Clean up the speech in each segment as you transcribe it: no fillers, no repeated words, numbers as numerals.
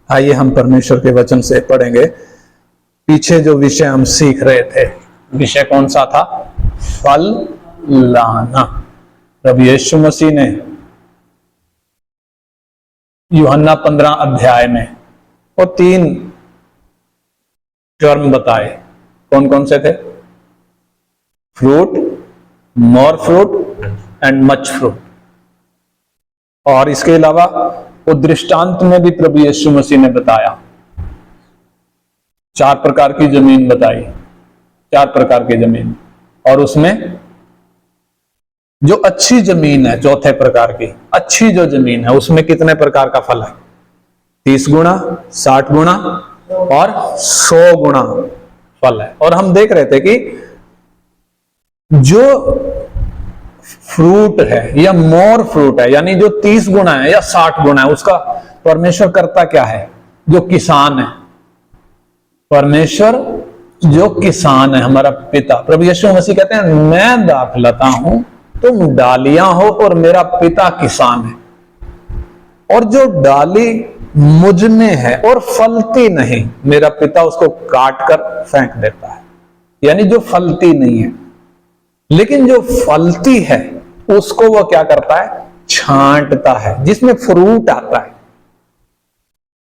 आइए हम परमेश्वर के वचन से पढ़ेंगे। पीछे जो विषय हम सीख रहे थे, विषय कौन सा था? फल लाना। प्रभु यीशु मसीह ने यूहन्ना 15 अध्याय में वो 3 टर्म बताए। कौन कौन से थे? Fruit, more fruit and much fruit. और इसके अलावा वो दृष्टांत में भी प्रभु यीशु मसीह ने बताया, 4 प्रकार की जमीन बताई, 4 प्रकार की जमीन। और उसमें जो अच्छी जमीन है, चौथे प्रकार की अच्छी जो जमीन है, उसमें कितने प्रकार का फल है? 30 गुना, 60 गुना और 100 गुना फल है। और हम देख रहे थे कि जो फ्रूट है या मोर फ्रूट है, यानी जो 30 गुना है या 60 गुना है, उसका परमेश्वर करता क्या है? जो किसान है, परमेश्वर जो किसान है, हमारा पिता प्रभु यीशु मसीह कहते हैं, मैं दाखलता हूं, तुम डालियां हो और मेरा पिता किसान है। और जो डाली मुझ में है और फलती नहीं, मेरा पिता उसको काट कर फेंक देता है। यानी जो फलती नहीं है, लेकिन जो फलती है उसको वो क्या करता है? छांटता है। जिसमें फ्रूट आता है,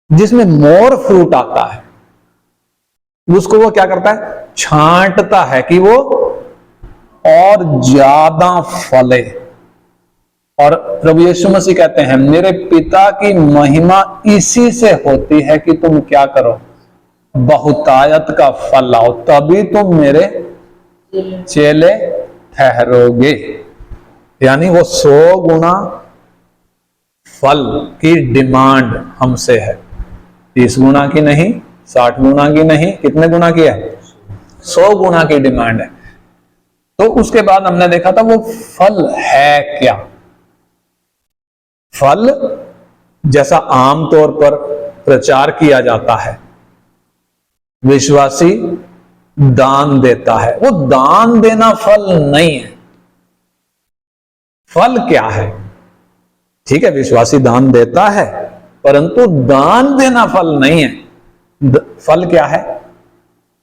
जिसमें मोर फ्रूट आता है, उसको वो क्या करता है? छांटता है कि वो और ज्यादा फले। और प्रभु यीशु मसीह कहते हैं, मेरे पिता की महिमा इसी से होती है कि तुम क्या करो? बहुतायत का फल लाओ, तभी तुम मेरे चेले ठहरोगे। यानी वो 100 गुना फल की डिमांड हमसे है, 30 गुना की नहीं, 60 गुना की नहीं, कितने गुना की है? 100 गुना की डिमांड है। तो उसके बाद हमने देखा था वो फल है क्या। फल जैसा आमतौर पर प्रचार किया जाता है, विश्वासी दान देता है, वो दान देना फल नहीं है। फल क्या है? ठीक है, विश्वासी दान देता है, परंतु दान देना फल नहीं है। फल क्या है?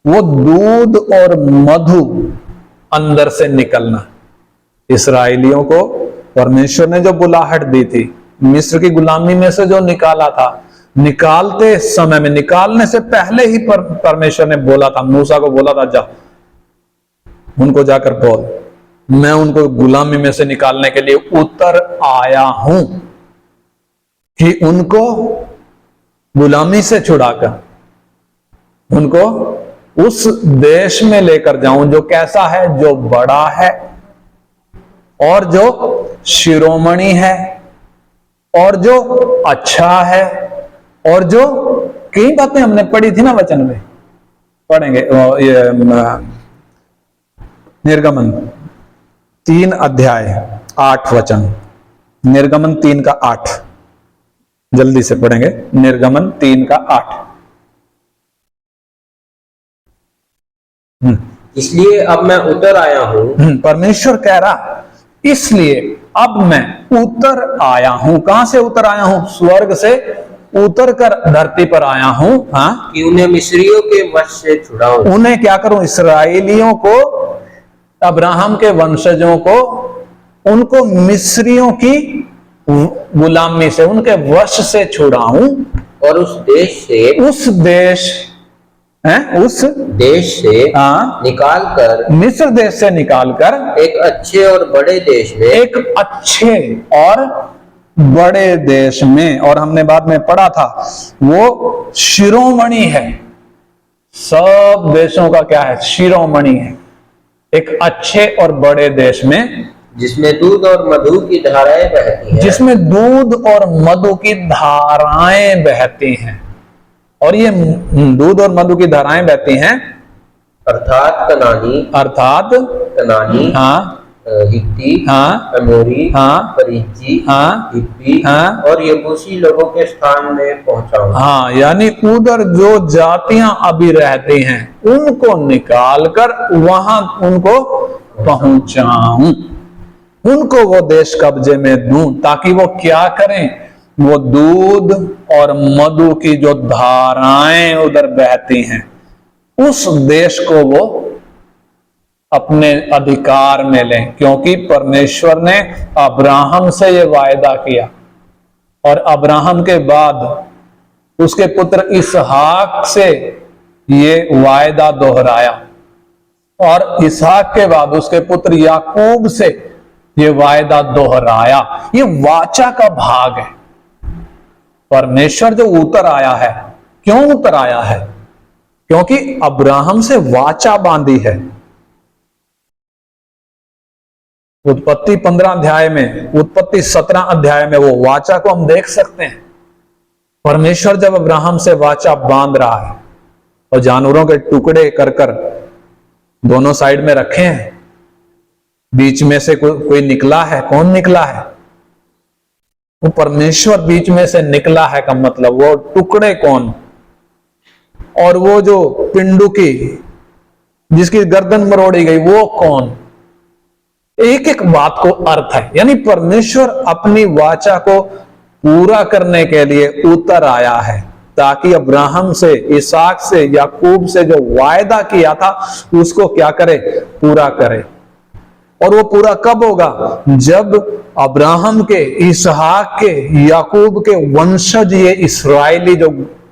वो दूध और मधु अंदर से निकलना। इस्राएलियों को परमेश्वर ने जो बुलाहट दी थी, मिस्र की गुलामी में से जो निकाला था, निकालते समय में, निकालने से पहले ही परमेश्वर ने बोला था, मूसा को बोला था, जा उनको जाकर बोल, मैं उनको गुलामी में से निकालने के लिए उतर आया हूं, कि उनको गुलामी से छुड़ाकर उनको उस देश में लेकर जाऊं जो कैसा है? जो बड़ा है और जो शिरोमणि है और जो अच्छा है और जो कई बातें हमने पढ़ी थी ना वचन में, पढ़ेंगे। ये निर्गमन 3 अध्याय 8 वचन, निर्गमन 3 का 8, जल्दी से पढ़ेंगे। निर्गमन 3 का 8। इसलिए अब मैं उतर आया हूं। परमेश्वर कह रहा, इसलिए अब मैं उतर आया हूं। कहां से उतर आया हूं? स्वर्ग से उतर कर धरती पर आया हूं। हाँ, कि उन्हें मिस्रियों के वश से छुड़ाऊं। उन्हें क्या करूं? इस्राएलियों को, अब्राहम के वंशजों को, उनको मिस्रियों की गुलामी से, उनके वश से छुड़ाऊं। और उस देश से निकालकर, मिस्र देश से निकालकर एक अच्छे और बड़े देश में, एक अच्छे और बड़े देश में। और हमने बाद में पढ़ा था, वो शिरोमणि है, सब देशों का क्या है? शिरोमणि है। एक अच्छे और बड़े देश में, जिसमें दूध और मधु की धाराएं बहती हैं। जिसमें दूध और मधु की धाराएं बहती हैं। और ये दूध और मधु की धाराएं बहती हैं, अर्थात कनानी, हाँ, हित्ती, हाँ, अमोरी, हाँ, परिज्जी, हाँ, हिब्बी, हाँ, और यबूसी लोगों के स्थान में पहुंचाऊं। हाँ, यानी उधर जो जातियां अभी रहती हैं उनको निकालकर वहां उनको पहुंचाऊं, उनको वो देश कब्जे में दूं, ताकि वो क्या करें? वो दूध और मधु की जो धाराएं उधर बहती हैं, उस देश को वो अपने अधिकार में लें, क्योंकि परमेश्वर ने अब्राहम से ये वायदा किया और अब्राहम के बाद उसके पुत्र इसहाक से ये वायदा दोहराया और इसहाक के बाद उसके पुत्र याकूब से ये वायदा दोहराया। ये वाचा का भाग है। परमेश्वर जो उतर आया है, क्यों उतर आया है? क्योंकि अब्राहम से वाचा बांधी है। उत्पत्ति 15 अध्याय में, उत्पत्ति 17 अध्याय में वो वाचा को हम देख सकते हैं। परमेश्वर जब अब्राहम से वाचा बांध रहा है और जानवरों के टुकड़े कर कर दोनों साइड में रखे हैं, बीच में से कोई निकला है। कौन निकला है? वो परमेश्वर बीच में से निकला है का मतलब वो टुकड़े कौन? और वो जो पिंडुकी जिसकी गर्दन मरोड़ी गई वो कौन? एक एक बात को अर्थ है। यानी परमेश्वर अपनी वाचा को पूरा करने के लिए उतर आया है ताकि अब्राहम से, इसहाक से, याकूब से जो वायदा किया था उसको क्या करे? पूरा करे। और वो पूरा कब होगा? जब अब्राहम के, इसहाक के, याकूब के वंशज ये इस्राएली जो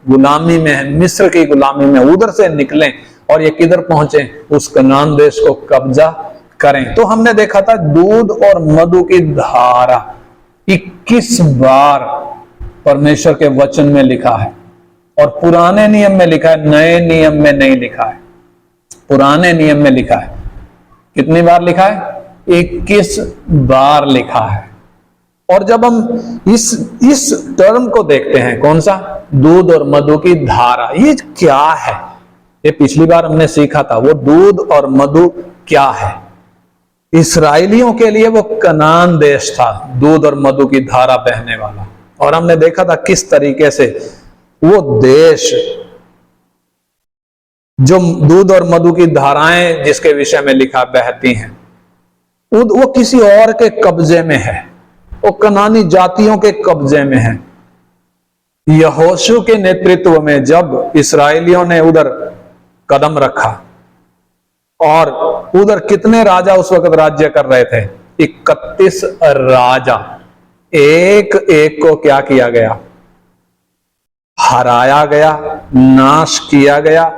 गुलामी में है, मिस्र की गुलामी में, उधर से निकलें और ये किधर पहुंचे? उस कनान देश को कब्जा करें। तो हमने देखा था दूध और मधु की धारा 21 बार परमेश्वर के वचन में लिखा है और पुराने नियम में लिखा है, नए नियम में नहीं लिखा है। पुराने नियम में लिखा है। कितनी बार लिखा है? 21 बार लिखा है। और जब हम इस टर्म को देखते हैं, कौन सा? दूध और मधु की धारा, ये क्या है? ये पिछली बार हमने सीखा था। वो दूध और मधु क्या है? इस्राएलियों के लिए वो कनान देश था, दूध और मधु की धारा बहने वाला। और हमने देखा था किस तरीके से वो देश जो दूध और मधु की धाराएं जिसके विषय में लिखा बहती हैं, वो किसी और के कब्जे में है। वो कनानी जातियों के कब्जे में है। यहोशू के नेतृत्व में जब इस्राएलियों ने उधर कदम रखा, और उधर कितने राजा उस वक्त राज्य कर रहे थे? 31 राजा। एक एक को क्या किया गया? हराया गया, नाश किया गया।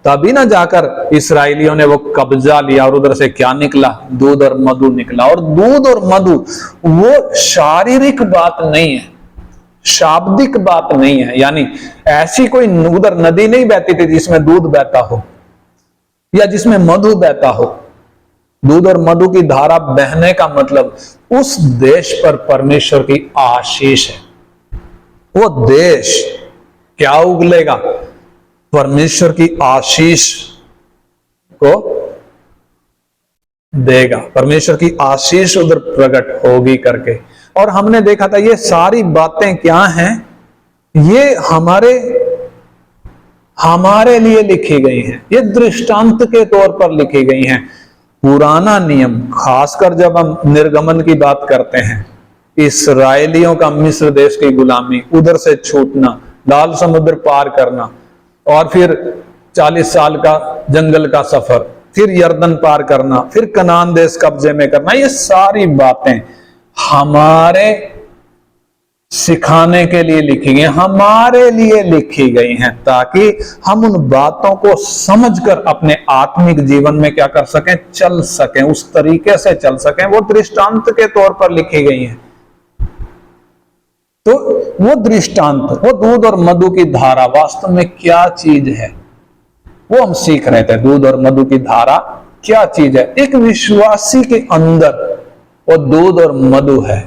तभी ना जाकर इस्राएलियों ने वो कब्जा लिया और उधर से क्या निकला? दूध और मधु निकला। और दूध और मधु वो शारीरिक बात नहीं है, शाब्दिक बात नहीं है। यानी ऐसी कोई उधर नदी नहीं बहती थी जिसमें दूध बहता हो या जिसमें मधु बहता हो। दूध और मधु की धारा बहने का मतलब उस देश पर परमेश्वर की आशीष है। वो देश क्या उगलेगा? परमेश्वर की आशीष को देगा। परमेश्वर की आशीष उधर प्रकट होगी करके। और हमने देखा था ये सारी बातें क्या हैं? ये हमारे लिए लिखी गई हैं। ये दृष्टांत के तौर पर लिखी गई हैं। पुराना नियम, खासकर जब हम निर्गमन की बात करते हैं, इस्राएलियों का मिस्र देश की गुलामी, उधर से छूटना, लाल समुद्र पार करना, और फिर 40 साल का जंगल का सफर, फिर यर्दन पार करना, फिर कनान देश कब्जे में करना, ये सारी बातें हमारे सिखाने के लिए लिखी गई, हमारे लिए लिखी गई हैं, ताकि हम उन बातों को समझकर अपने आत्मिक जीवन में क्या कर सकें? चल सकें, उस तरीके से चल सकें। वो दृष्टांत के तौर पर लिखी गई हैं। तो वो दृष्टांत, वो दूध और मधु की धारा वास्तव में क्या चीज है, वो हम सीख रहे थे। दूध और मधु की धारा क्या चीज है? एक विश्वासी के अंदर वो दूध और मधु है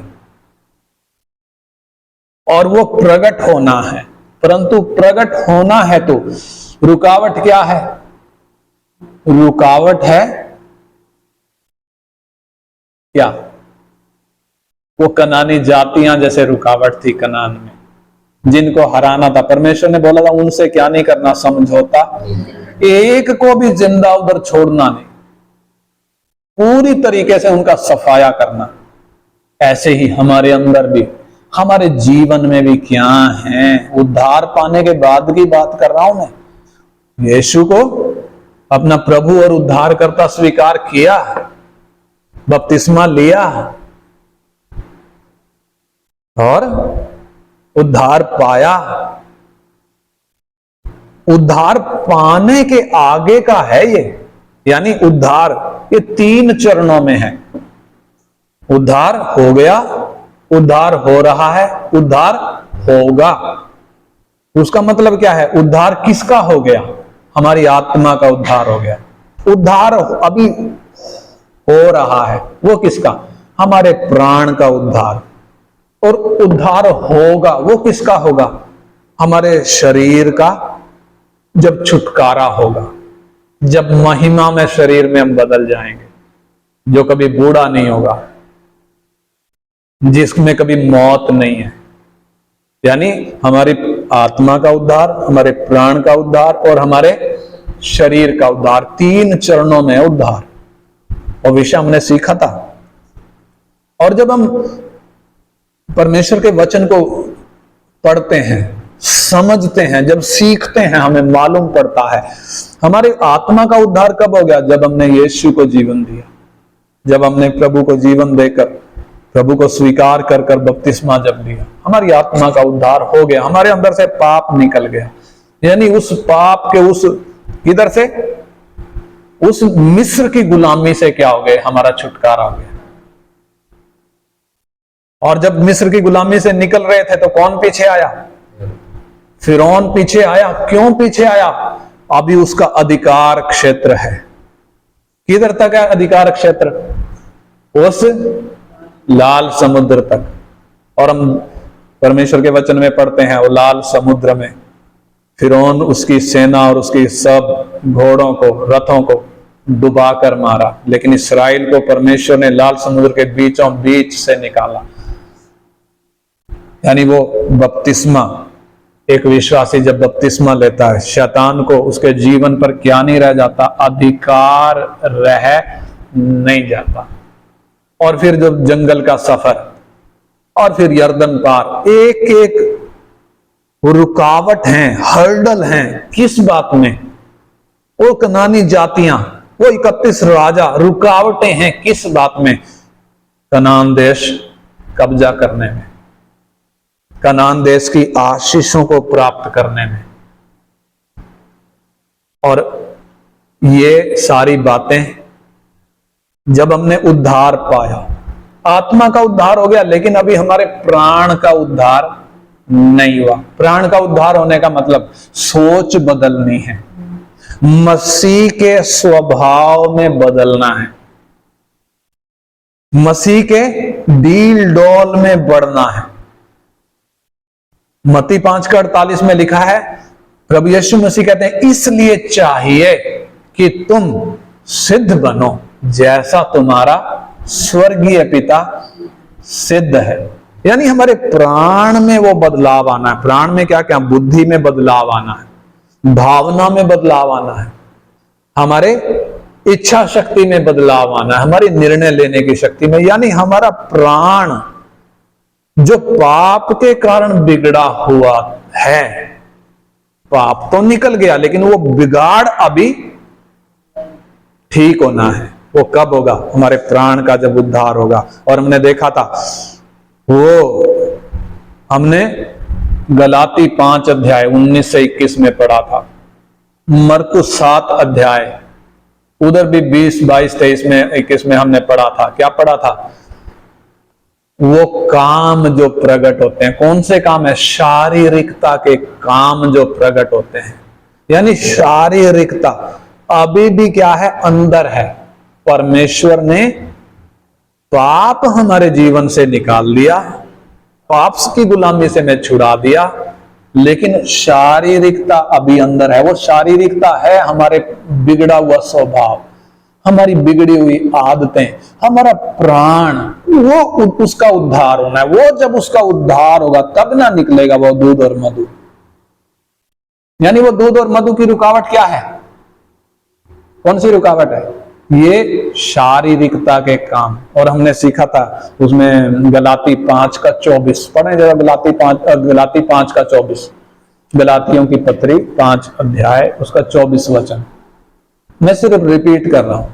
और वो प्रकट होना है। परंतु प्रकट होना है तो रुकावट क्या है? रुकावट है क्या? वो कनानी जातियां जैसे रुकावट थी कनान में, जिनको हराना था। परमेश्वर ने बोला था उनसे क्या नहीं करना? समझौता। एक को भी जिंदा उधर छोड़ना नहीं, पूरी तरीके से उनका सफाया करना। ऐसे ही हमारे अंदर भी हमारे जीवन में भी क्या है। उद्धार पाने के बाद की बात कर रहा हूं मैं। यीशु को अपना प्रभु और उद्धारकर्ता स्वीकार किया, बपतिस्मा लिया और उद्धार पाया। उद्धार पाने के आगे का है ये, यानी उद्धार ये 3 चरणों में है। उद्धार हो गया, उद्धार हो रहा है, उद्धार होगा। उसका मतलब क्या है? उद्धार किसका हो गया? हमारी आत्मा का उद्धार हो गया। उद्धार अभी हो रहा है, वो किसका? हमारे प्राण का उद्धार। और उद्धार होगा, वो किसका होगा? हमारे शरीर का, जब छुटकारा होगा, जब महिमा में शरीर में हम बदल जाएंगे, जो कभी बूढ़ा नहीं होगा, जिसमें कभी मौत नहीं है। यानी हमारी आत्मा का उद्धार, हमारे प्राण का उद्धार और हमारे शरीर का उद्धार, 3 चरणों में उद्धार। और विषय हमने सीखा था। और जब हम परमेश्वर के वचन को पढ़ते हैं, समझते हैं, जब सीखते हैं, हमें मालूम पड़ता है हमारी आत्मा का उद्धार कब हो गया? जब हमने यीशु को जीवन दिया, जब हमने प्रभु को जीवन देकर, प्रभु को स्वीकार कर कर बपतिस्मा जब लिया, हमारी आत्मा का उद्धार हो गया। हमारे अंदर से पाप निकल गया। यानी उस पाप के, उस इधर से, उस मिस्र की गुलामी से क्या हो गए? हमारा छुटकारा हो गया। और जब मिस्र की गुलामी से निकल रहे थे तो कौन पीछे आया? फिरौन पीछे आया। क्यों पीछे आया? अभी उसका अधिकार क्षेत्र है। किधर तक है अधिकार क्षेत्र? उस लाल समुद्र तक। और हम परमेश्वर के वचन में पढ़ते हैं, वो लाल समुद्र में फिरौन, उसकी सेना और उसकी सब घोड़ों को, रथों को डुबाकर मारा। लेकिन इस्राएल को परमेश्वर ने लाल समुद्र के बीचों बीच से निकाला। यानी वो बपतिस्मा, एक विश्वासी जब बपतिस्मा लेता है, शैतान को उसके जीवन पर क्या नहीं रह जाता? अधिकार रह नहीं जाता। और फिर जब जंगल का सफर, और फिर यर्दन पार, एक एक रुकावट हैं, हर्डल हैं। किस बात में? वो कनानी जातियां, वो 31 राजा, रुकावटें हैं किस बात में? कनान देश कब्जा करने में, कनान देश की आशीषों को प्राप्त करने में। और ये सारी बातें जब हमने उद्धार पाया, आत्मा का उद्धार हो गया, लेकिन अभी हमारे प्राण का उद्धार नहीं हुआ। प्राण का उद्धार होने का मतलब सोच बदलनी है, मसीह के स्वभाव में बदलना है, मसीह के डील डोल में बढ़ना है। मत्ती 5:48 में लिखा है, प्रभु यीशु मसीह कहते हैं, इसलिए चाहिए कि तुम सिद्ध बनो जैसा तुम्हारा स्वर्गीय पिता सिद्ध है। यानी हमारे प्राण में वो बदलाव आना है। प्राण में क्या क्या? बुद्धि में बदलाव आना है, भावना में बदलाव आना है, हमारे इच्छा शक्ति में बदलाव आना है, हमारी निर्णय लेने की शक्ति में। यानी हमारा प्राण जो पाप के कारण बिगड़ा हुआ है, पाप तो निकल गया, लेकिन वो बिगाड़ अभी ठीक होना है। वो कब होगा? हमारे प्राण का जब उद्धार होगा। और हमने देखा था, वो हमने गलाती 5 अध्याय 19 से 21 में पढ़ा था, मरकुस 7 अध्याय, उधर भी 20, 22, 23 में, 21 में हमने पढ़ा था। क्या पढ़ा था? वो काम जो प्रकट होते हैं, कौन से काम है? शारीरिकता के काम जो प्रकट होते हैं। यानी शारीरिकता अभी भी क्या है? अंदर है। परमेश्वर ने पाप हमारे जीवन से निकाल लिया, पाप की गुलामी से मैं छुड़ा दिया, लेकिन शारीरिकता अभी अंदर है। वो शारीरिकता है हमारे बिगड़ा हुआ स्वभाव, हमारी बिगड़ी हुई आदतें, हमारा प्राण, वो उसका उद्धार होना है। वो जब उसका उद्धार होगा तब ना निकलेगा वो दूध और मधु। यानी वो दूध और मधु की रुकावट क्या है? कौन सी रुकावट है? ये शारीरिकता के काम। और हमने सीखा था उसमें गलाती 5:24 पढ़े जरा, गलाती 5:24, गलातियों की पत्री 5 अध्याय उसका 24 वचन। मैं सिर्फ रिपीट कर रहा हूं,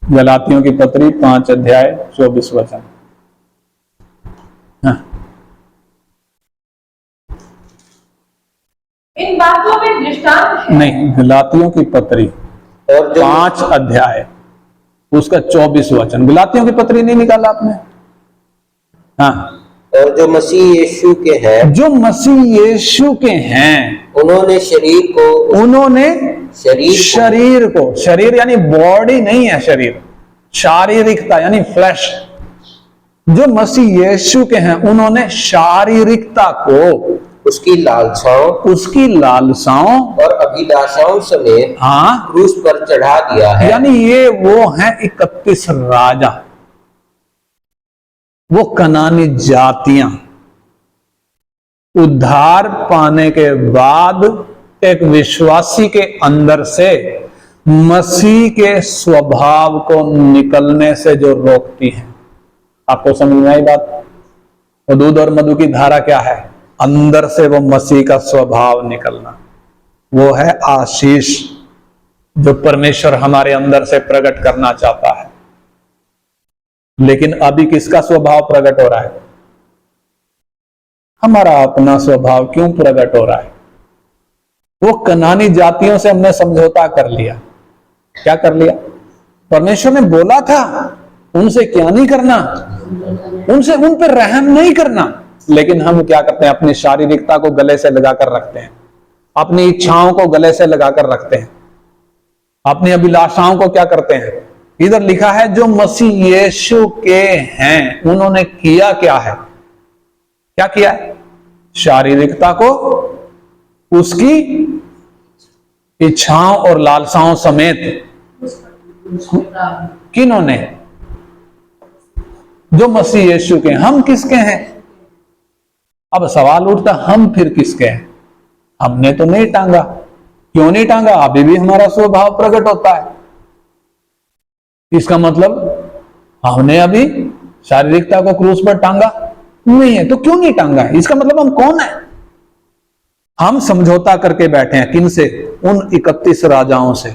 गलातियों की पत्री 5 अध्याय 24 वचन। हाँ। इन बातों में दृष्टांत है। नहीं, गलातियों की पत्री और जो 5 अध्याय उसका 24 वचन। गलातियों की पत्री नहीं निकाला आपने? हाँ। और जो मसीह यीशु के हैं, जो मसीह यीशु के हैं, उन्होंने शरीर को, शरीर यानी बॉडी नहीं है, शरीर शारीरिकता यानी फ्लैश। जो मसीह यीशु के हैं उन्होंने शारीरिकता को उसकी लालसाओं और अभिलाषाओं समेत हाँ क्रूस पर चढ़ा दिया है। यानी ये वो हैं 31 राजा, वो कनानी जातियां उद्धार पाने के बाद एक विश्वासी के अंदर से मसीह के स्वभाव को निकलने से जो रोकती हैं। आपको समझ में आई बात? वो दूध और मधु की धारा क्या है? अंदर से वो मसीह का स्वभाव निकलना, वो है आशीष जो परमेश्वर हमारे अंदर से प्रकट करना चाहता है। लेकिन अभी किसका स्वभाव प्रकट हो रहा है? हमारा अपना स्वभाव क्यों प्रकट हो रहा है? वो कनानी जातियों से हमने समझौता कर लिया। क्या कर लिया? परमेश्वर ने बोला था उनसे क्या नहीं करना, उनसे उन पर रहम नहीं करना, लेकिन हम क्या करते हैं? अपनी शारीरिकता को गले से लगाकर रखते हैं, अपनी इच्छाओं को गले से लगाकर रखते हैं, अपनी अभिलाषाओं को क्या करते हैं? इधर लिखा है जो मसीह यीशु के हैं उन्होंने किया क्या है? क्या किया है? शारीरिकता को उसकी इच्छाओं और लालसाओं समेत। किन्होंने? जो मसीह यीशु के। हम किसके हैं? अब सवाल उठता हम फिर किसके हैं? हमने तो नहीं टांगा। क्यों नहीं टांगा? अभी भी हमारा स्वभाव प्रकट होता है। इसका मतलब हमने अभी शारीरिकता को क्रूस पर टांगा नहीं है। तो क्यों नहीं टांगा है? इसका मतलब हम कौन है? हम समझौता करके बैठे हैं। किन से? उन 31 राजाओं से।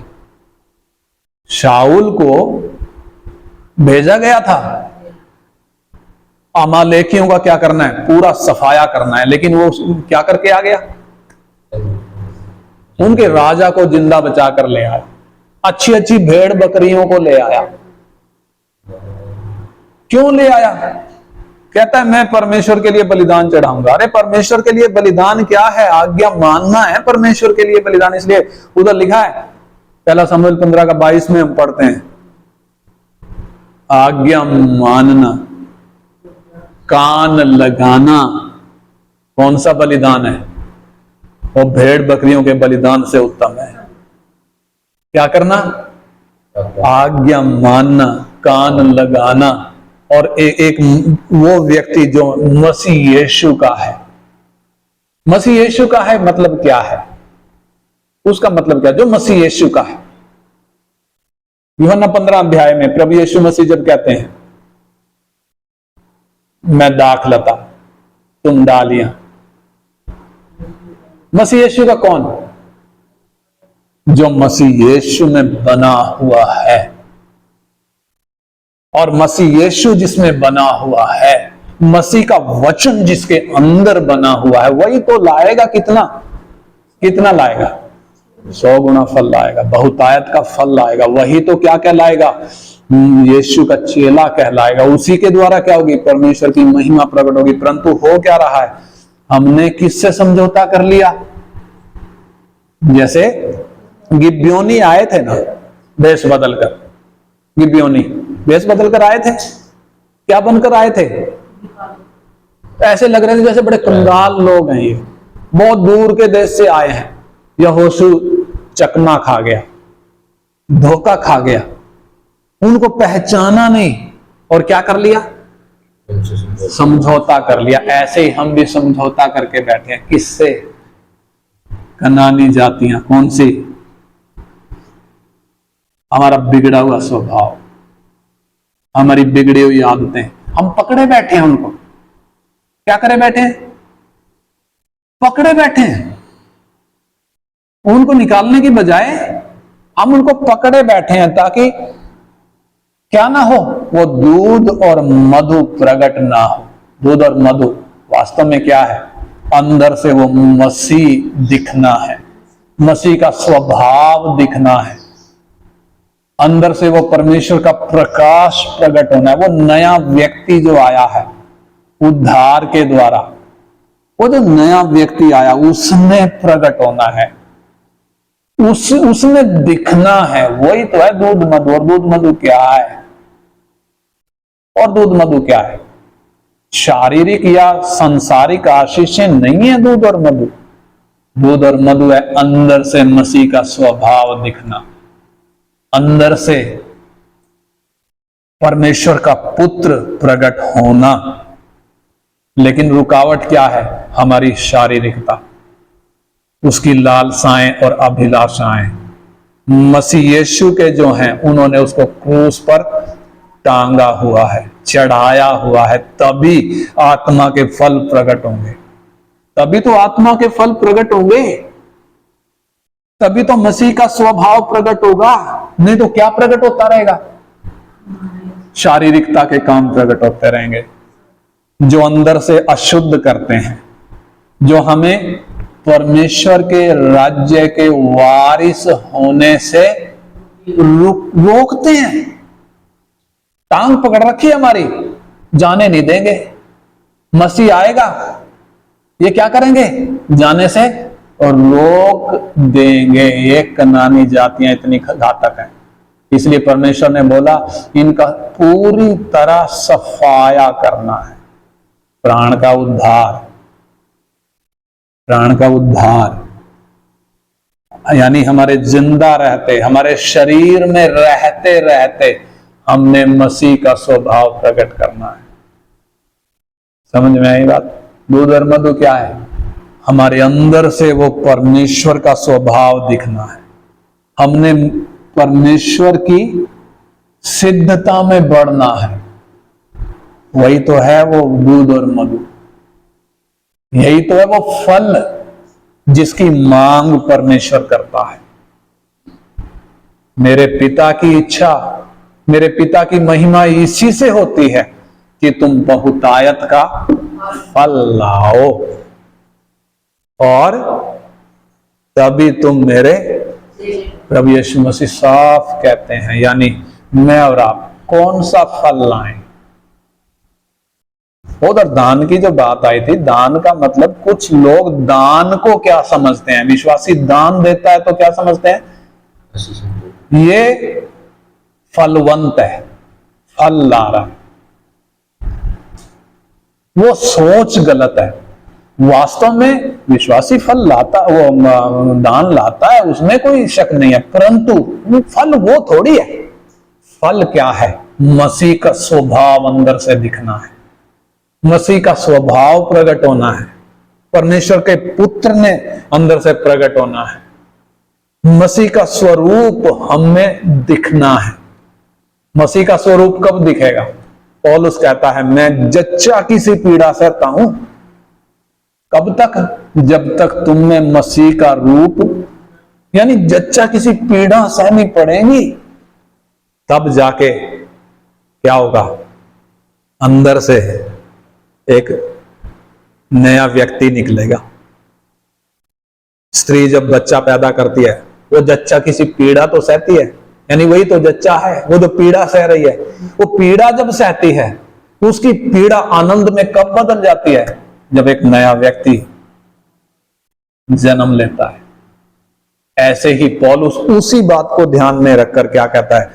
शाऊल को भेजा गया था अमालेकियों का क्या करना है? पूरा सफाया करना है। लेकिन वो क्या करके आ गया? उनके राजा को जिंदा बचा कर ले आया, अच्छी अच्छी भेड़ बकरियों को ले आया। क्यों ले आया? कहता है मैं परमेश्वर के लिए बलिदान चढ़ाऊंगा। अरे परमेश्वर के लिए बलिदान क्या है? आज्ञा मानना है परमेश्वर के लिए बलिदान। इसलिए उधर लिखा है 1 शमूएल 15:22 में हम पढ़ते हैं, आज्ञा मानना, कान लगाना कौन सा बलिदान है? वो भेड़ बकरियों के बलिदान से उत्तम है। क्या करना? आज्ञा मानना, कान लगाना। और एक वो व्यक्ति जो मसीह यीशु का है। मसीह यीशु का है मतलब क्या है? उसका मतलब क्या? जो मसीह यीशु का है। यूहन्ना 15 अध्याय में प्रभु यीशु मसीह जब कहते हैं मैं दाखलता तुम डालियां, मसीह यीशु का कौन? जो मसीह यीशु में बना हुआ है। और मसीह यीशु जिसमें बना हुआ है, मसीह का वचन जिसके अंदर बना हुआ है, वही तो लाएगा कितना लाएगा? 100 गुना फल लाएगा, बहुतायत का फल लाएगा। वही तो क्या कहलाएगा? यीशु का चेला कहलाएगा। उसी के द्वारा क्या होगी? परमेश्वर की महिमा प्रकट होगी। परंतु हो क्या रहा है? हमने किससे समझौता कर लिया? जैसे गिब्योनी आए थे ना, वेश बदलकर, गिब्योनी वेश बदलकर आए थे। क्या बनकर आए थे? ऐसे लग रहे थे जैसे बड़े कंगाल लोग हैं, ये बहुत दूर के देश से आए हैं। यहोशू चकमा खा गया, धोखा खा गया, उनको पहचाना नहीं और क्या कर लिया? समझौता कर लिया। ऐसे ही हम भी समझौता करके बैठे हैं। किससे? कनानी जातियां। कौन सी? हमारा बिगड़ा हुआ स्वभाव, हमारी बिगड़ी हुई आदतें, हम पकड़े बैठे हैं उनको। क्या करे बैठे हैं? पकड़े बैठे हैं। उनको निकालने की बजाय हम उनको पकड़े बैठे हैं, ताकि क्या ना हो, वो दूध और मधु प्रकट ना हो। दूध और मधु वास्तव में क्या है? अंदर से वो मसीह दिखना है, मसीह का स्वभाव दिखना है, अंदर से वो परमेश्वर का प्रकाश प्रकट होना है। वो नया व्यक्ति जो आया है उद्धार के द्वारा, वो जो नया व्यक्ति आया उसमें प्रकट होना है, उसमें दिखना है। वही तो है दूध मधु। और दूध मधु क्या है? और दूध मधु क्या है? शारीरिक या सांसारिक आशीषें नहीं है दूध और मधु। दूध और मधु है अंदर से मसीह का स्वभाव दिखना, अंदर से परमेश्वर का पुत्र प्रकट होना। लेकिन रुकावट क्या है? हमारी शारीरिकता, उसकी लालसाएं और अभिलाषाएं। मसीह यीशु के जो हैं उन्होंने उसको क्रूस पर टांगा हुआ है, चढ़ाया हुआ है, तभी आत्मा के फल प्रकट होंगे। तभी तो आत्मा के फल प्रकट होंगे, तभी तो मसीह का स्वभाव प्रकट होगा। नहीं तो क्या प्रकट होता रहेगा? शारीरिकता के काम प्रकट होते रहेंगे, जो अंदर से अशुद्ध करते हैं, जो हमें परमेश्वर के राज्य के वारिस होने से रोकते हैं। टांग पकड़ रखी है हमारी, जाने नहीं देंगे। मसीह आएगा, ये क्या करेंगे? जाने से और रोक देंगे। ये कनानी जातियां इतनी घातक हैं, इसलिए परमेश्वर ने बोला इनका पूरी तरह सफाया करना है। प्राण का उद्धार, प्राण का उद्धार यानी हमारे जिंदा रहते, हमारे शरीर में रहते रहते हमने मसीह का स्वभाव प्रकट करना है। समझ में आई बात? दूध और मधु क्या है? हमारे अंदर से वो परमेश्वर का स्वभाव दिखना है। हमने परमेश्वर की सिद्धता में बढ़ना है। वही तो है वो दूध और मधु, यही तो है वो फल जिसकी मांग परमेश्वर करता है। मेरे पिता की इच्छा, मेरे पिता की महिमा इसी से होती है कि तुम बहुतायत का फल लाओ, और तभी तुम मेरे, प्रभु यीशु मसीह साफ कहते हैं, यानी मैं और आप कौन सा फल लाएं। उधर दान की जो बात आई थी, दान का मतलब कुछ लोग दान को क्या समझते हैं? विश्वासी दान देता है तो क्या समझते हैं? ये फलवंत है, फल ला रहा है। वो सोच गलत है। वास्तव में विश्वासी फल लाता, वो दान लाता है, उसमें कोई शक नहीं है, परंतु फल वो थोड़ी है। फल क्या है? मसीह का स्वभाव अंदर से दिखना है, मसीह का स्वभाव प्रकट होना है, परमेश्वर के पुत्र ने अंदर से प्रकट होना है, मसीह का स्वरूप हमें दिखना है। मसीह का स्वरूप कब दिखेगा? पौलुस कहता है मैं जच्चा की सी पीड़ा सहता हूं। कब तक? जब तक तुम में मसीह का रूप, यानी जच्चा किसी पीड़ा सहनी पड़ेगी, तब जाके क्या होगा? अंदर से एक नया व्यक्ति निकलेगा। स्त्री जब बच्चा पैदा करती है, वो जच्चा किसी पीड़ा तो सहती है, यानी वही तो जच्चा है, वो जो पीड़ा सह रही है। वो पीड़ा जब सहती है, उसकी पीड़ा आनंद में कब बदल जाती है? जब एक नया व्यक्ति जन्म लेता है। ऐसे ही पौलुस उसी बात को ध्यान में रखकर क्या कहता है?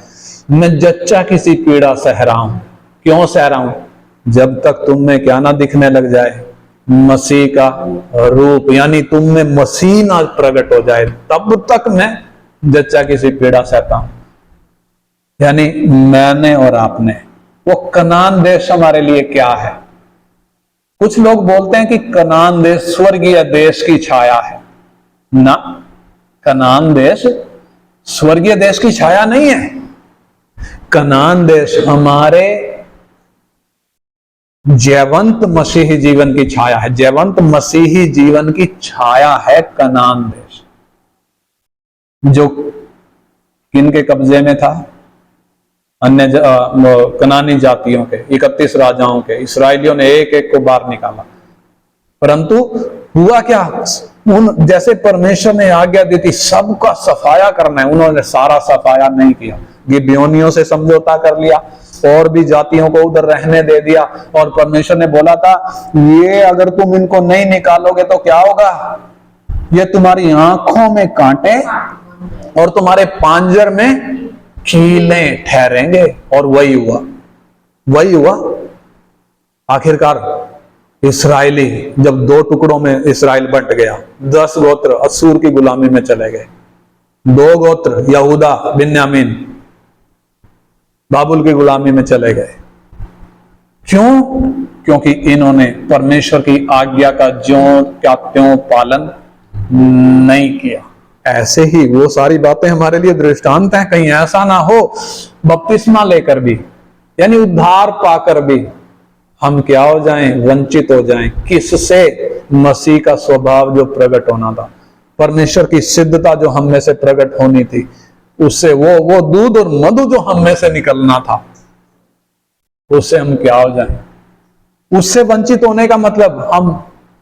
मैं जच्चा किसी पीड़ा सह रहा हूं। क्यों सह रहा हूं? जब तक तुम में क्या ना दिखने लग जाए? मसीह का रूप, यानी तुम में मसीह ना प्रकट हो जाए, तब तक मैं जच्चा किसी पीड़ा सहता हूं। यानी मैंने और आपने, वो कनान देश हमारे लिए क्या है? कुछ लोग बोलते हैं कि कनान देश स्वर्गीय देश की छाया है। ना, कनान देश स्वर्गीय देश की छाया नहीं है। कनान देश हमारे जयवंत मसीही जीवन की छाया है। जयवंत मसीही जीवन की छाया है कनान देश, जो किनके कब्जे में था? अन्य कनानी जातियों के, 31 राजाओं के। इस्राएलियों ने एक एक को बाहर निकाला, परंतु हुआ क्या? उन जैसे परमेश्वर ने आज्ञा दी थी सबका सफाया करना है, उन्होंने सारा सफाया नहीं किया। गिबेयोनियों से समझौता कर लिया और भी जातियों को उधर रहने दे दिया। और परमेश्वर ने बोला था ये अगर तुम इनको नहीं निकालोगे तो क्या होगा? ये तुम्हारी आंखों में कांटे और तुम्हारे पांजर में कीलें ठहरेंगे। और वही हुआ, वही हुआ। आखिरकार इस्राएली जब 2 टुकड़ों में इस्राएल बंट गया, 10 गोत्र असूर की गुलामी में चले गए, 2 गोत्र यहूदा बिन्यामीन बाबुल की गुलामी में चले गए। क्यों? क्योंकि इन्होंने परमेश्वर की आज्ञा का ज्यों क्या त्यों पालन नहीं किया। ऐसे ही वो सारी बातें हमारे लिए दृष्टांत हैं। कहीं ऐसा ना हो बपतिस्मा लेकर भी, यानी उद्धार पाकर भी हम क्या हो जाएं? वंचित हो जाएं। किससे? मसीह का स्वभाव जो प्रकट होना था, परमेश्वर की सिद्धता जो हम में से प्रकट होनी थी, उससे वो दूध और मधु जो हम में से निकलना था, उससे हम क्या हो जाएं? उससे वंचित होने का मतलब हम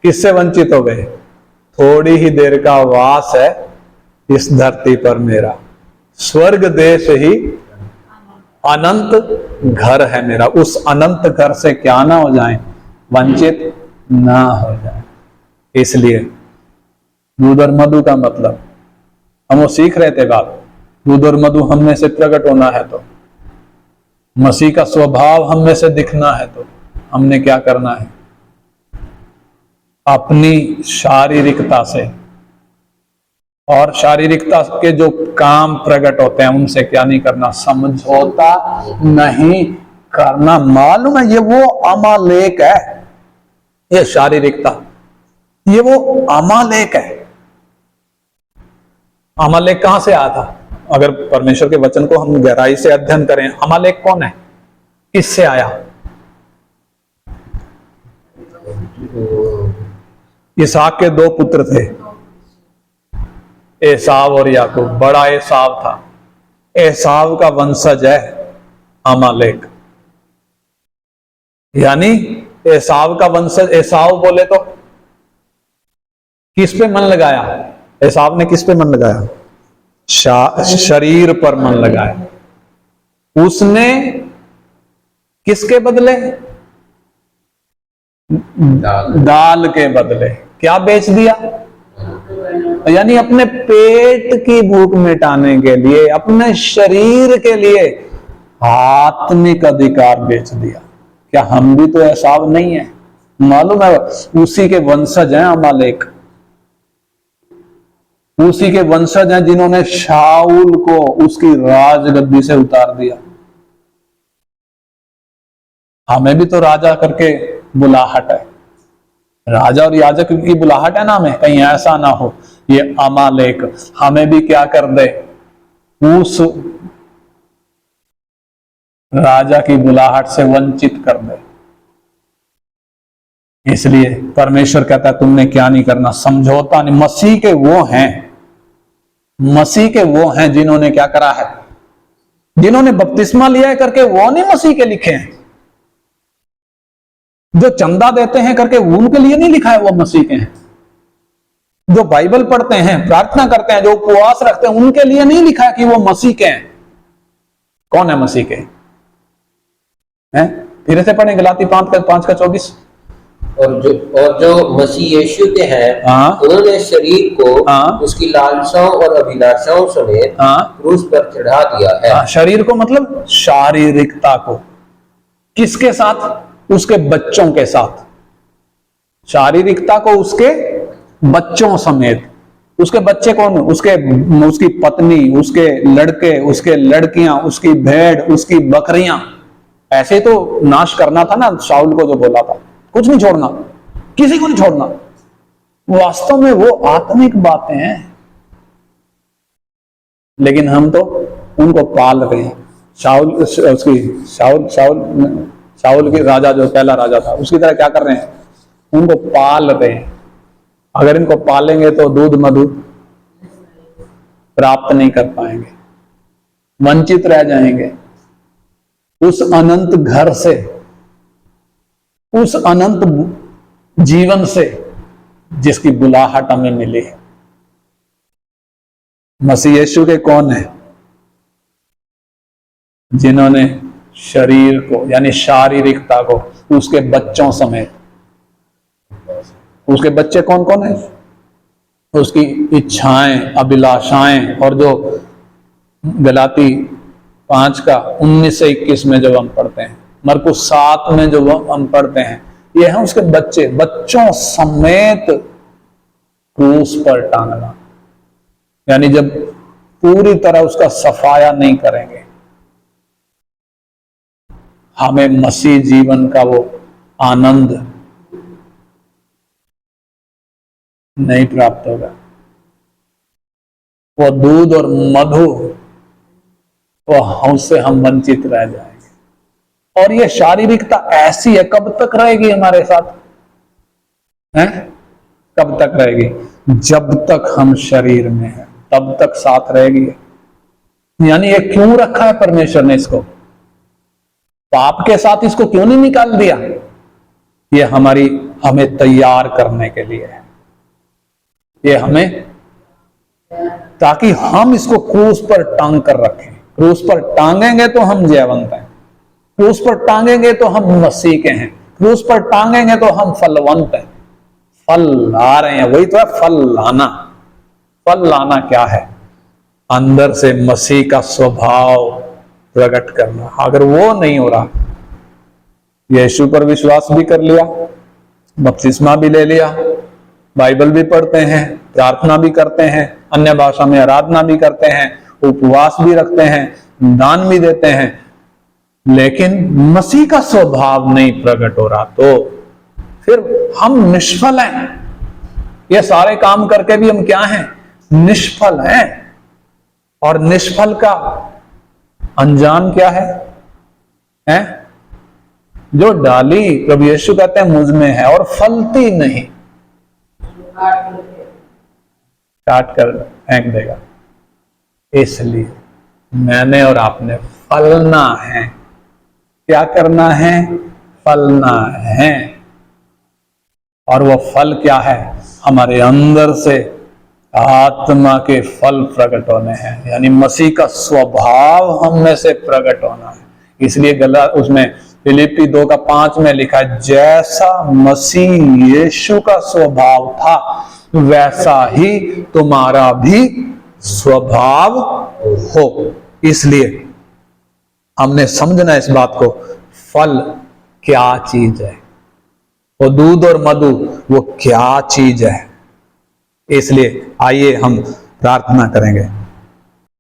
किससे वंचित हो गए? थोड़ी ही देर का वास है इस धरती पर मेरा, स्वर्ग देश ही अनंत घर है मेरा। उस अनंत घर से क्या ना हो जाएं? वंचित ना हो जाए। इसलिए दूध और मधु का मतलब हम वो सीख रहे थे बात, दूध और मधु हम में से प्रकट होना है तो, मसीह का स्वभाव हम में से दिखना है तो हमने क्या करना है? अपनी शारीरिकता से और शारीरिकता के जो काम प्रकट होते हैं उनसे क्या नहीं करना? समझौता नहीं करना। मालूम है ये वो अमालेक है, ये शारीरिकता, ये वो अमालेक है। अमालेक कहां से आया था? अगर परमेश्वर के वचन को हम गहराई से अध्ययन करें, अमालेक कौन है? किससे आया? इसहाक के 2 पुत्र थे, एसाव और याकूब। बड़ा एसाव था, एसाव का वंशज है अमालेक, यानी एसाव का वंशज। एसाव बोले तो किस पे मन लगाया? एसाव ने किस पे मन लगाया? शरीर पर मन लगाया। उसने किसके बदले? दाल के बदले क्या बेच दिया? यानी अपने पेट की भूख मिटाने के लिए, अपने शरीर के लिए आत्मिक अधिकार बेच दिया। क्या हम भी तो एसाव नहीं है? मालूम है उसी के वंशज हैं अमालेक, उसी के वंशज हैं जिन्होंने शाऊल को उसकी राजगद्दी से उतार दिया। हमें भी तो राजा करके बुलाहट है, राजा और याजक की बुलाहट है ना हमें। कहीं ऐसा ना हो ये अमालेक हमें भी क्या कर दे? उस राजा की बुलाहट से वंचित कर दे। इसलिए परमेश्वर कहता है तुमने क्या नहीं करना? समझौता नहीं। मसीह के वो हैं, मसीह के वो हैं जिन्होंने क्या करा है? जिन्होंने बपतिस्मा लिया है करके वो नहीं मसीह के लिखे हैं। जो चंदा देते हैं करके उनके लिए नहीं लिखा है वो मसीह के हैं। जो बाइबल पढ़ते हैं, प्रार्थना करते हैं, जो उपवास रखते हैं, उनके लिए नहीं लिखा है कि वो मसीह के हैं। कौन है मसीह के? हैं? फिर से पढ़ें गलाती 5:24। और जो मसीह यीशु के हैं, उन्होंने शरीर को उसकी लालसाओं और अभिलाषाओं समेत क्रूस पर चढ़ा दिया है। शरीर को मतलब शारीरिकता को। किसके साथ? उसके बच्चों के साथ। शारीरिकता को उसके बच्चों समेत। उसके बच्चे कौन? उसकी पत्नी, उसके लड़के, उसके लड़कियां, उसकी भेड़, उसकी बकरियां। ऐसे तो नाश करना था ना शाऊल को जो बोला था, कुछ नहीं छोड़ना, किसी को नहीं छोड़ना। वास्तव में वो आत्मिक बातें हैं। लेकिन हम तो उनको पाल रहे हैं। शाऊल के राजा, जो पहला राजा था, उसकी तरह क्या कर रहे हैं, उनको पाल रहे हैं। अगर इनको पालेंगे तो दूध मधु प्राप्त नहीं कर पाएंगे, वंचित रह जाएंगे उस अनंत घर से, उस अनंत जीवन से जिसकी बुलाहट हमें मिली है। मसीह यीशु के कौन है? जिन्होंने शरीर को यानी शारीरिकता को उसके बच्चों समेत, उसके बच्चे कौन कौन है? उसकी इच्छाएं, अभिलाषाएं, और जो गलाती 5 का 19 से 21 में जब हम पढ़ते हैं, मरकुस 7 में जो हम पढ़ते हैं, ये हैं उसके बच्चे, बच्चों समेत क्रूस पर टांगना। यानी जब पूरी तरह उसका सफाया नहीं करेंगे, हमें मसीह जीवन का वो आनंद नहीं प्राप्त होगा। वो दूध और मधु, वो हमसे हम वंचित रह जाएंगे। और ये शारीरिकता ऐसी है, कब तक रहेगी हमारे साथ? हैं? कब तक रहेगी? जब तक हम शरीर में हैं तब तक साथ रहेगी। यानी ये क्यों रखा है परमेश्वर ने इसको? पाप के साथ इसको क्यों नहीं निकाल दिया? ये हमें तैयार करने के लिए है। ये हमें, ताकि हम इसको क्रूस पर टांग कर रखें। क्रूस पर टांगेंगे तो हम जयवंत हैं, क्रूस पर टांगेंगे तो हम मसीह के हैं, क्रूस पर टांगेंगे तो हम फलवंत हैं। फल ला रहे हैं, वही तो है फल लाना। फल लाना क्या है? अंदर से मसीह का स्वभाव प्रकट करना। अगर वो नहीं हो रहा, यीशु पर विश्वास भी कर लिया, बपतिस्मा भी ले लिया, बाइबल भी पढ़ते हैं, प्रार्थना भी करते हैं, अन्य भाषा में आराधना भी करते हैं, उपवास भी रखते हैं, दान भी देते हैं, लेकिन मसीह का स्वभाव नहीं प्रकट हो रहा, तो फिर हम निष्फल हैं। ये सारे काम करके भी हम क्या हैं? निष्फल हैं। और निष्फल का अंजाम क्या है? हैं? जो डाली प्रभु यीशु कहते हैं मुझ में है और फलती नहीं, काट कर फेंक देगा। इसलिए मैंने और आपने फलना है। क्या करना है? फलना है। और वो फल क्या है? हमारे अंदर से आत्मा के फल प्रकट होने हैं, यानी मसीह का स्वभाव हम में से प्रकट होना है। इसलिए उसमें फिलिप्पी 2:5 में लिखा है, जैसा मसीह यीशु का स्वभाव था वैसा ही तुम्हारा भी स्वभाव हो। इसलिए हमने समझना इस बात को, फल क्या चीज है, वो दूध और मधु वो क्या चीज है। इसलिए आइए हम प्रार्थना करेंगे।